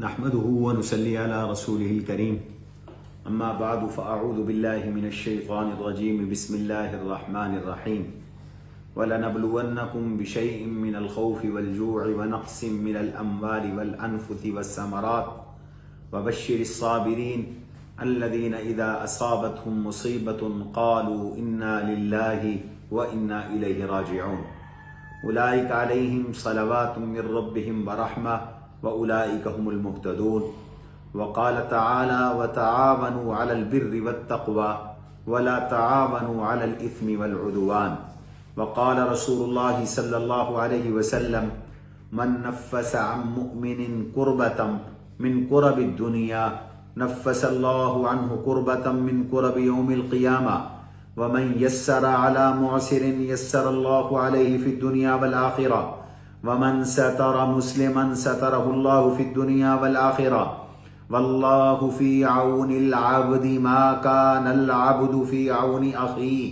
نحمده ونصلي على رسوله الكريم اما بعد فاعوذ بالله من الشيطان الرجيم بسم الله الرحمن الرحيم ولنبلونكم بشيء من الخوف والجوع ونقص من الاموال والانفس والثمرات وبشر الصابرين الذين اذا اصابتهم مصيبة قالوا انا لله وانا اليه راجعون اولئك عليهم صلوات من ربهم ورحمة وأولئك هم المهتدون وقال تعالى وتعاونوا على البر والتقوى ولا تعاونوا على الإثم والعدوان وقال رسول الله صلى الله عليه وسلم من نفس عن مؤمن كربة من كرب الدنيا نفس الله عنه كربة من كرب يوم القيامة ومن يسر على معسر يسر الله عليه في الدنيا والآخرة ومن ستر مسلما ستره الله في الدنيا والآخرة والله في عون العبد ما كان العبد في عون أخيه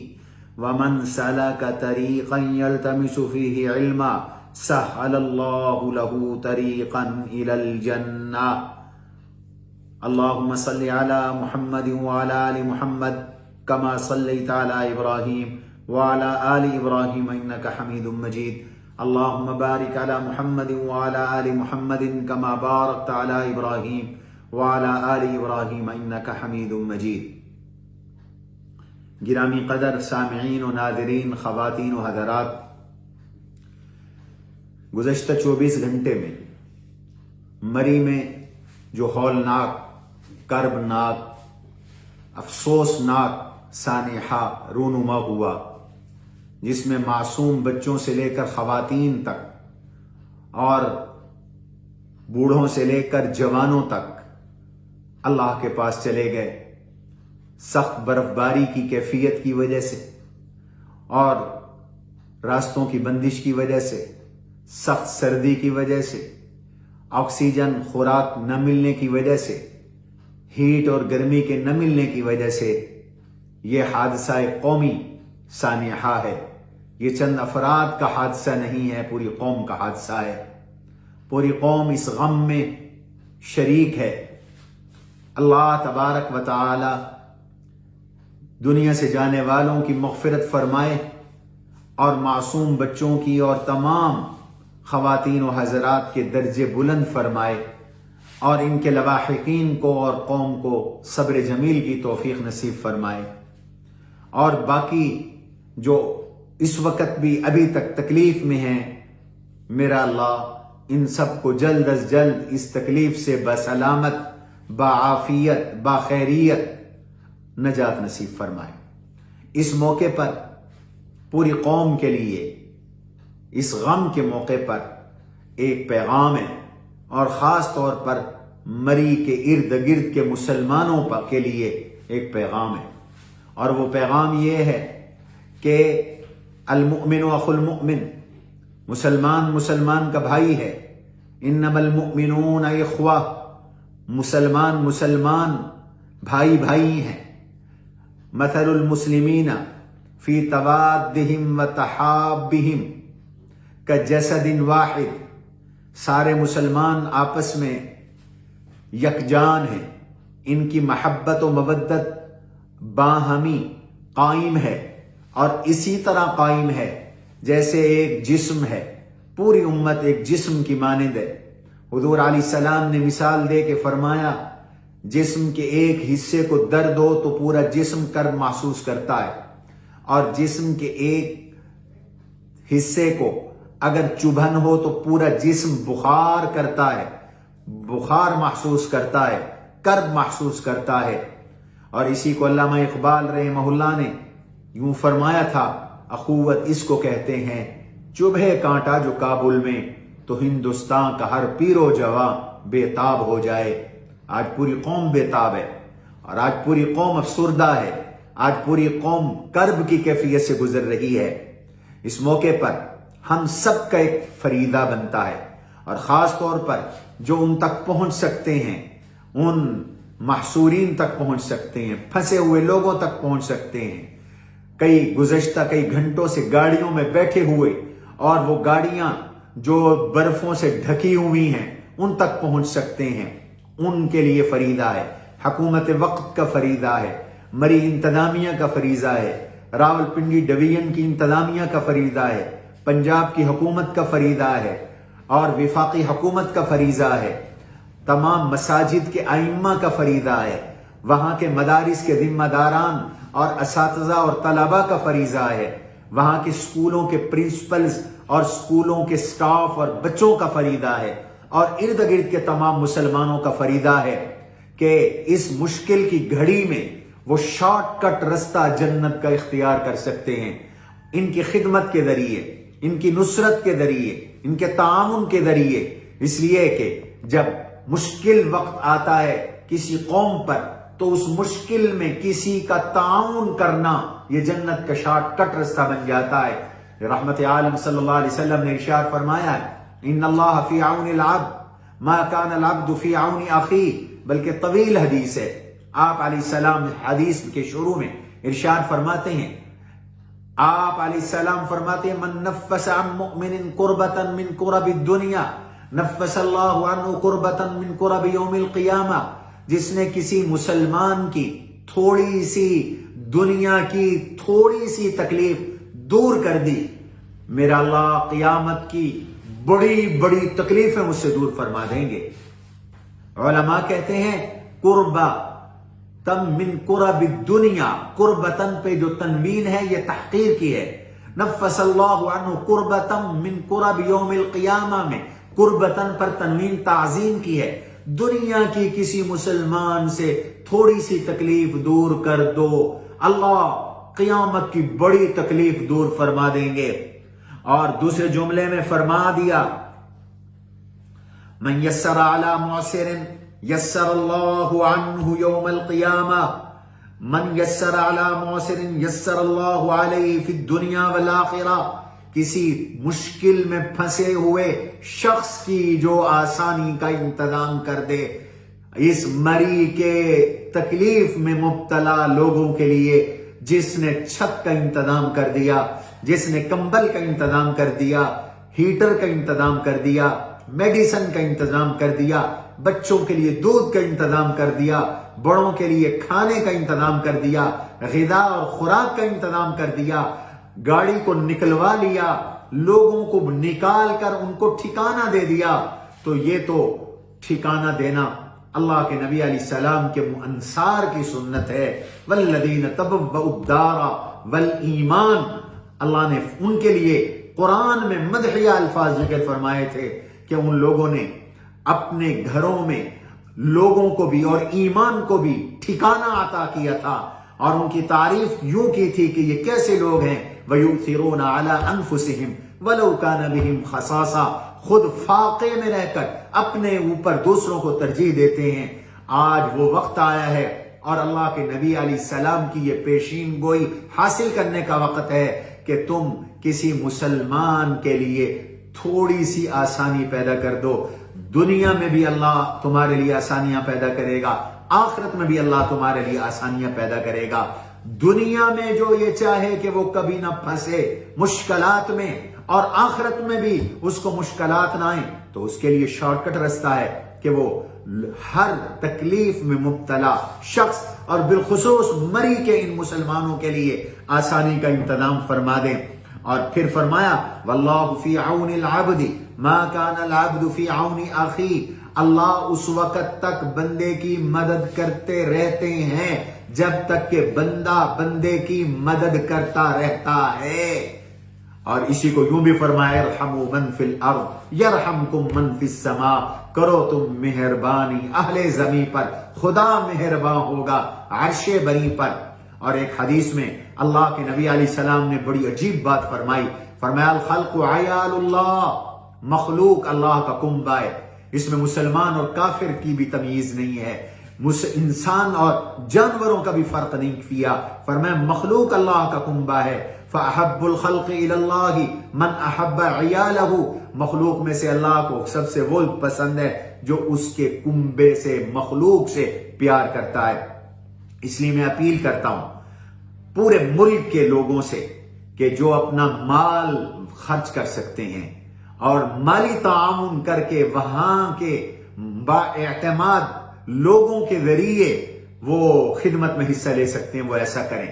ومن سلك طريقا يلتمس فيه علما سهل الله له طريقا إلى الجنة اللهم صل على محمد وعلى آل محمد كما صليت على إبراهيم وعلى آل إبراهيم إنك حميد مجيد اللهم بارك على محمد وعلى آل محمد كما باركت على إبراهيم وعلى آل إبراهيم إنك حميد مجيد. گرامی قدر سامعین و ناظرین، خواتین و حضرات، گزشتہ 24 گھنٹے میں مری میں جو ہولناک، کربناک، افسوسناک سانحہ رونما ہوا، جس میں معصوم بچوں سے لے کر خواتین تک اور بوڑھوں سے لے کر جوانوں تک اللہ کے پاس چلے گئے، سخت برف باری کی کیفیت کی وجہ سے اور راستوں کی بندش کی وجہ سے، سخت سردی کی وجہ سے، آکسیجن خوراک نہ ملنے کی وجہ سے، ہیٹ اور گرمی کے نہ ملنے کی وجہ سے یہ حادثہ قومی سانحہ ہے. یہ چند افراد کا حادثہ نہیں ہے، پوری قوم کا حادثہ ہے. پوری قوم اس غم میں شریک ہے. اللہ تبارک و تعالی دنیا سے جانے والوں کی مغفرت فرمائے اور معصوم بچوں کی اور تمام خواتین و حضرات کے درجے بلند فرمائے اور ان کے لواحقین کو اور قوم کو صبر جمیل کی توفیق نصیب فرمائے. اور باقی جو اس وقت بھی ابھی تک تکلیف میں ہیں، میرا اللہ ان سب کو جلد از جلد اس تکلیف سے بسلامت، بعافیت، باخیریت نجات نصیب فرمائے. اس موقع پر پوری قوم کے لیے اس غم کے موقع پر ایک پیغام ہے، اور خاص طور پر مری کے ارد گرد کے مسلمانوں کے لیے ایک پیغام ہے، اور وہ پیغام یہ ہے کہ المؤمن اخو المؤمن، مسلمان مسلمان کا بھائی ہے. انما المؤمنون اخوہ، مسلمان بھائی بھائی ہیں. مثل المسلمین فی توادہم و تحابہم کجسد واحد، سارے مسلمان آپس میں یکجان ہیں، ان کی محبت و مودت باہمی قائم ہے اور اسی طرح قائم ہے جیسے ایک جسم ہے. پوری امت ایک جسم کی مانند ہے. حضور علیہ السلام نے مثال دے کے فرمایا، جسم کے ایک حصے کو درد ہو تو پورا جسم کرب محسوس کرتا ہے، اور جسم کے ایک حصے کو اگر چبھن ہو تو پورا جسم بخار کرتا ہے، بخار محسوس کرتا ہے، کرب محسوس کرتا ہے. اور اسی کو علامہ اقبال رحمہ اللہ نے یوں فرمایا تھا، اخوت اس کو کہتے ہیں، چبھے کانٹا جو کابل میں تو ہندوستان کا ہر پیر و جواں بے تاب ہو جائے. آج پوری قوم بے تاب ہے، اور آج پوری قوم افسردہ ہے، آج پوری قوم کرب کی کیفیت سے گزر رہی ہے. اس موقع پر ہم سب کا ایک فریضہ بنتا ہے، اور خاص طور پر جو ان تک پہنچ سکتے ہیں، ان محصورین تک پہنچ سکتے ہیں، پھنسے ہوئے لوگوں تک پہنچ سکتے ہیں. گزشتہ کئی گھنٹوں سے گاڑیوں میں بیٹھے ہوئے، اور وہ گاڑیاں جو برفوں سے ڈھکی ہوئی ہیں ان تک پہنچ سکتے ہیں، ان کے لیے فریضہ ہے۔ حکومت وقت کا فریضہ ہے، مری انتظامیہ کا فریضہ ہے، راولپنڈی ڈویژن کی انتظامیہ کا فریضہ ہے، پنجاب کی حکومت کا فریضہ ہے، اور وفاقی حکومت کا فریضہ ہے، تمام مساجد کے ائمہ کا فریضہ ہے، وہاں کے مدارس کے ذمہ داران اور اساتذہ اور طلبہ کا فریضہ ہے، وہاں کے اسکولوں کے پرنسپلز اور اسکولوں کے سٹاف اور بچوں کا فریضہ ہے، اور ارد گرد کے تمام مسلمانوں کا فریضہ ہے کہ اس مشکل کی گھڑی میں وہ شارٹ کٹ رستہ جنت کا اختیار کر سکتے ہیں، ان کی خدمت کے ذریعے، ان کی نصرت کے ذریعے، ان کے تعاون کے ذریعے۔ اس لیے کہ جب مشکل وقت آتا ہے کسی قوم پر تو اس مشکل میں کسی کا تعاون کرنا یہ جنت کا شارٹ کٹ رستہ بن جاتا ہے۔ رحمت عالم صلی اللہ علیہ وسلم نے ارشاد فرمایا ہے، ان اللہ فی عون العبد ما کان العبد فی عون اخیہ، بلکہ طویل حدیث ہے۔ آپ علیہ السلام حدیث کے شروع میں ارشاد فرماتے ہیں، آپ علیہ السلام فرماتے ہیں، من نفس عن مؤمن کربتا من کرب الدنیا نفس اللہ عنہ کربتا من کرب یوم القیامہ، جس نے کسی مسلمان کی تھوڑی سی دنیا کی تھوڑی سی تکلیف دور کر دی، میرا اللہ قیامت کی بڑی بڑی تکلیفیں مجھ سے دور فرما دیں گے۔ علماء کہتے ہیں قربہ تم من قرب الدنیا، قربتن پہ جو تنوین ہے یہ تحقیر کی ہے، نفس اللہ عنہ قربتن من قرب یوم القیامہ میں قربتن پر تنوین تعظیم کی ہے، دنیا کی کسی مسلمان سے تھوڑی سی تکلیف دور کر دو، اللہ قیامت کی بڑی تکلیف دور فرما دیں گے۔ اور دوسرے جملے میں فرما دیا، من یسر علی معسر یسر اللہ عنہ یوم القیامہ، من یسر علی معسر یسر اللہ علیہ فی الدنیا والآخرہ، کسی مشکل میں پھنسے ہوئے شخص کی جو آسانی کا انتظام کر دے، اس مری کے تکلیف میں مبتلا لوگوں کے لیے جس نے چھت کا انتظام کر دیا، جس نے کمبل کا انتظام کر دیا، ہیٹر کا انتظام کر دیا، میڈیسن کا انتظام کر دیا، بچوں کے لیے دودھ کا انتظام کر دیا، بڑوں کے لیے کھانے کا انتظام کر دیا، غذا اور خوراک کا انتظام کر دیا، گاڑی کو نکلوا لیا، لوگوں کو نکال کر ان کو ٹھکانہ دے دیا، تو یہ تو ٹھکانہ دینا اللہ کے نبی علیہ السلام کے انصار کی سنت ہے۔ والذین تبوؤا الدار والایمان، اللہ نے ان کے لیے قرآن میں مدحیہ الفاظ ذکر فرمائے تھے کہ ان لوگوں نے اپنے گھروں میں لوگوں کو بھی اور ایمان کو بھی ٹھکانہ عطا کیا تھا، اور ان کی تعریف یوں کی تھی کہ یہ کیسے لوگ ہیں، وَيُؤْثِرُونَ عَلَىٰ أَنفُسِهِمْ وَلَوْ كَانَ بِهِمْ خَصَاصَةٌ، خود فاقے میں رہ کر اپنے اوپر دوسروں کو ترجیح دیتے ہیں۔ آج وہ وقت آیا ہے اور اللہ کے نبی علیہ السلام کی یہ پیشین گوئی حاصل کرنے کا وقت ہے کہ تم کسی مسلمان کے لیے تھوڑی سی آسانی پیدا کر دو، دنیا میں بھی اللہ تمہارے لیے آسانیاں پیدا کرے گا، آخرت میں بھی اللہ تمہارے لیے آسانیاں پیدا کرے گا۔ دنیا میں جو یہ چاہے کہ وہ کبھی نہ پھنسے مشکلات میں، اور آخرت میں بھی اس کو مشکلات نہ آئیں، تو اس کے لیے شارٹ کٹ رستہ ہے کہ وہ ہر تکلیف میں مبتلا شخص اور بالخصوص مری کے ان مسلمانوں کے لیے آسانی کا انتظام فرما دیں۔ اور پھر فرمایا واللہ فی عون العبد ما کان العبد فی عون اخیہ، اللہ اس وقت تک بندے کی مدد کرتے رہتے ہیں جب تک کہ بندہ بندے کی مدد کرتا رہتا ہے۔ اور اسی کو یوں بھی فرمایا ارحموا من فی الارض یرحمکم من فی السماء، کرو تم مہربانی اہل زمین پر، خدا مہربان ہوگا عرش بری پر۔ اور ایک حدیث میں اللہ کے نبی علیہ السلام نے بڑی عجیب بات فرمائی، فرمایا الخلق عیال اللہ، مخلوق اللہ کا کنبہ ہے، اس میں مسلمان اور کافر کی بھی تمیز نہیں ہے، انسان اور جانوروں کا بھی فرق نہیں کیا، فرمایا مخلوق اللہ کا کنبہ ہے۔ فَأَحَبُّ الْخَلْقِ إِلَى اللَّهِ مَنْ أَحَبَّ عِيَالَهُ، مخلوق میں سے اللہ کو سب سے وہ پسند ہے جو اس کے کنبے سے، مخلوق سے پیار کرتا ہے۔ اس لیے میں اپیل کرتا ہوں پورے ملک کے لوگوں سے کہ جو اپنا مال خرچ کر سکتے ہیں اور مالی تعاون کر کے وہاں کے بااعتماد لوگوں کے ذریعے وہ خدمت میں حصہ لے سکتے ہیں وہ ایسا کریں.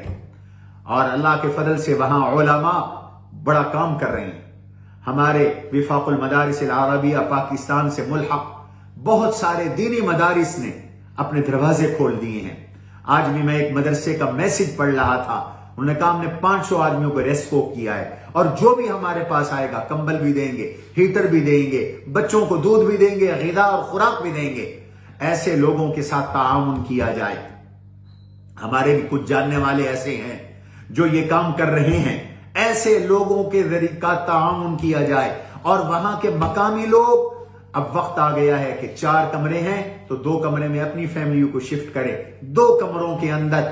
اور اللہ کے فضل سے وہاں علماء بڑا کام کر رہے ہیں. ہمارے وفاق المدارس العربیہ پاکستان سے ملحق بہت سارے دینی مدارس نے اپنے دروازے کھول دیے ہیں. آج بھی میں ایک مدرسے کا میسج پڑھ رہا تھا, انہوں نے کہا ہم نے 500 آدمیوں کو ریسکیو کیا ہے اور جو بھی ہمارے پاس آئے گا کمبل بھی دیں گے, ہیٹر بھی دیں گے, بچوں کو دودھ بھی دیں گے, غذا اور خوراک بھی دیں گے. ایسے لوگوں کے ساتھ تعاون کیا جائے. ہمارے بھی کچھ جاننے والے ایسے ہیں جو یہ کام کر رہے ہیں. ایسے لوگوں کے ذریعے کا تعاون کیا جائے. اور وہاں کے مقامی لوگ, اب وقت آ گیا ہے کہ 4 کمرے ہیں تو 2 کمرے میں اپنی فیملیوں کو شفٹ کریں. 2 کمروں کے اندر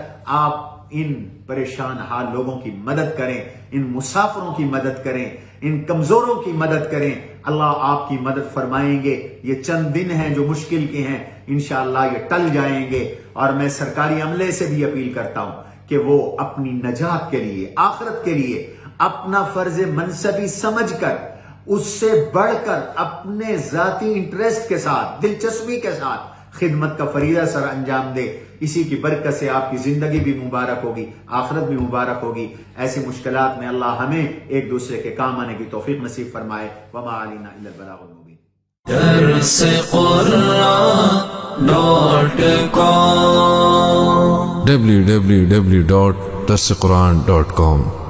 آپ ان پریشان حال لوگوں کی مدد کریں, ان مسافروں کی مدد کریں, ان کمزوروں کی مدد کریں. اللہ آپ کی مدد فرمائیں گے. یہ چند دن ہیں جو مشکل کے ہیں, انشاءاللہ یہ ٹل جائیں گے. اور میں سرکاری عملے سے بھی اپیل کرتا ہوں کہ وہ اپنی نجات کے لیے, آخرت کے لیے اپنا فرض منصبی سمجھ کر, اس سے بڑھ کر اپنے ذاتی انٹرسٹ کے ساتھ, دلچسپی کے ساتھ خدمت کا فریضہ سر انجام دے. اسی کی برکت سے آپ کی زندگی بھی مبارک ہوگی, آخرت بھی مبارک ہوگی. ایسی مشکلات میں اللہ ہمیں ایک دوسرے کے کام آنے کی توفیق نصیب فرمائے. وما علینا الا البلاغ المبین. www.darsequran.com